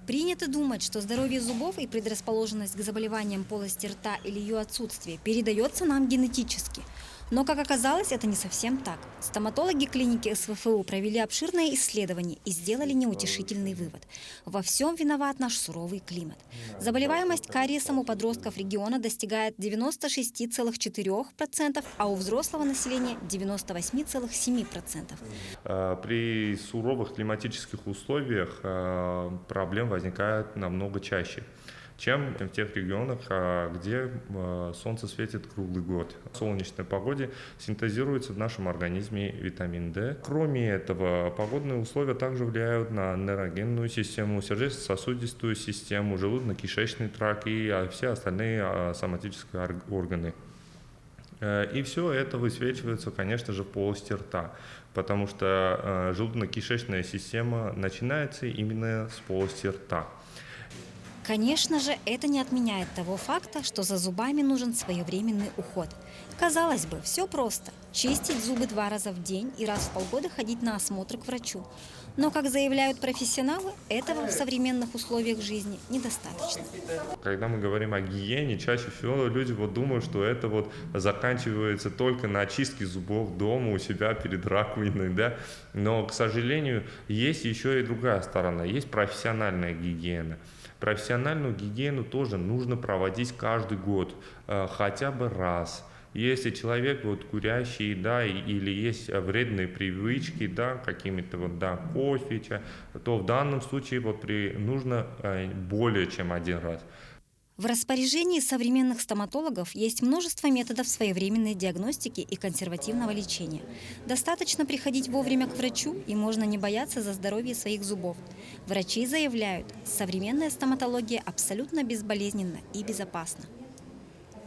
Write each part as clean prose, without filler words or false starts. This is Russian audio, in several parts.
Принято думать, что здоровье зубов и предрасположенность к заболеваниям полости рта или ее отсутствие передается нам генетически. Но, как оказалось, это не совсем так. Стоматологи клиники СВФУ провели обширное исследование и сделали неутешительный вывод. Во всем виноват наш суровый климат. Заболеваемость кариесом у подростков региона достигает 96,4%, а у взрослого населения 98,7%. При суровых климатических условиях проблем возникает намного чаще, чем в тех регионах, где солнце светит круглый год. В солнечной погоде синтезируется в нашем организме витамин D. Кроме этого, погодные условия также влияют на нейрогенную систему, сердечно-сосудистую систему, желудочно-кишечный тракт и все остальные соматические органы. И все это высвечивается, конечно же, в полости рта, потому что желудочно-кишечная система начинается именно с полости рта. Конечно же, это не отменяет того факта, что за зубами нужен своевременный уход. Казалось бы, все просто – чистить зубы 2 раза в день и раз в полгода ходить на осмотр к врачу. Но, как заявляют профессионалы, этого в современных условиях жизни недостаточно. Когда мы говорим о гигиене, чаще всего люди думают, что это заканчивается только на очистке зубов дома у себя перед раковиной, да? Но, к сожалению, есть еще и другая сторона, есть профессиональная гигиена. Профессиональную гигиену тоже нужно проводить каждый год, хотя бы раз. Если человек курящий, да, или есть вредные привычки, да, какими-то кофе, то в данном случае нужно более чем 1 раз. В распоряжении современных стоматологов есть множество методов своевременной диагностики и консервативного лечения. Достаточно приходить вовремя к врачу, и можно не бояться за здоровье своих зубов. Врачи заявляют, современная стоматология абсолютно безболезненна и безопасна.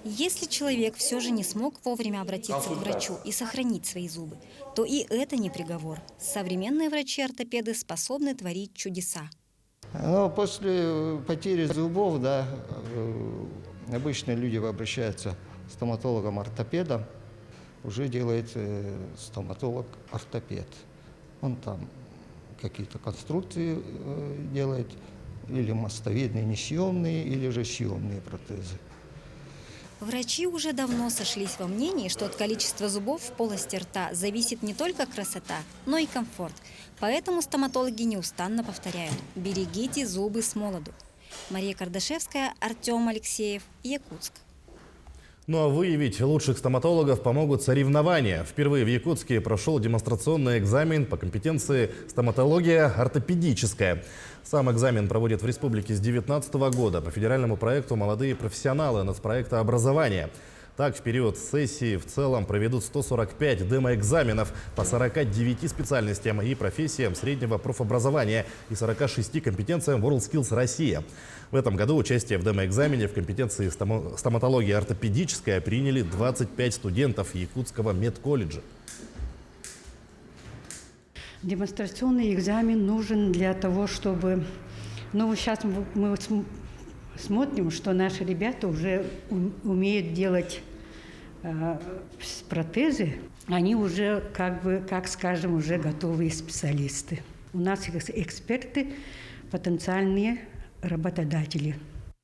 Если человек все же не смог вовремя обратиться к врачу и сохранить свои зубы, то и это не приговор. Современные врачи-ортопеды способны творить чудеса. После потери зубов, да, обычно люди обращаются к стоматологам-ортопедам, уже делает стоматолог-ортопед. Он там какие-то конструкции делает, или мостовидные несъемные, или же съемные протезы. Врачи уже давно сошлись во мнении, что от количества зубов в полости рта зависит не только красота, но и комфорт. Поэтому стоматологи неустанно повторяют – берегите зубы с молоду. Мария Кардашевская, Артем Алексеев, Якутск. Ну а выявить лучших стоматологов помогут соревнования. Впервые в Якутске прошел демонстрационный экзамен по компетенции стоматология ортопедическая. Сам экзамен проводят в республике с 2019 года по федеральному проекту «Молодые профессионалы» нацпроекта образования. Так, в период сессии в целом проведут 145 демоэкзаменов по 49 специальностям и профессиям среднего профобразования и 46 компетенциям WorldSkills Россия. В этом году участие в демоэкзамене в компетенции стоматология ортопедическая приняли 25 студентов Якутского медколледжа. Демонстрационный экзамен нужен для того, чтобы... сейчас мы смотрим, что наши ребята уже умеют делать протезы. Они уже, уже готовые специалисты. У нас эксперты, потенциальные работодатели.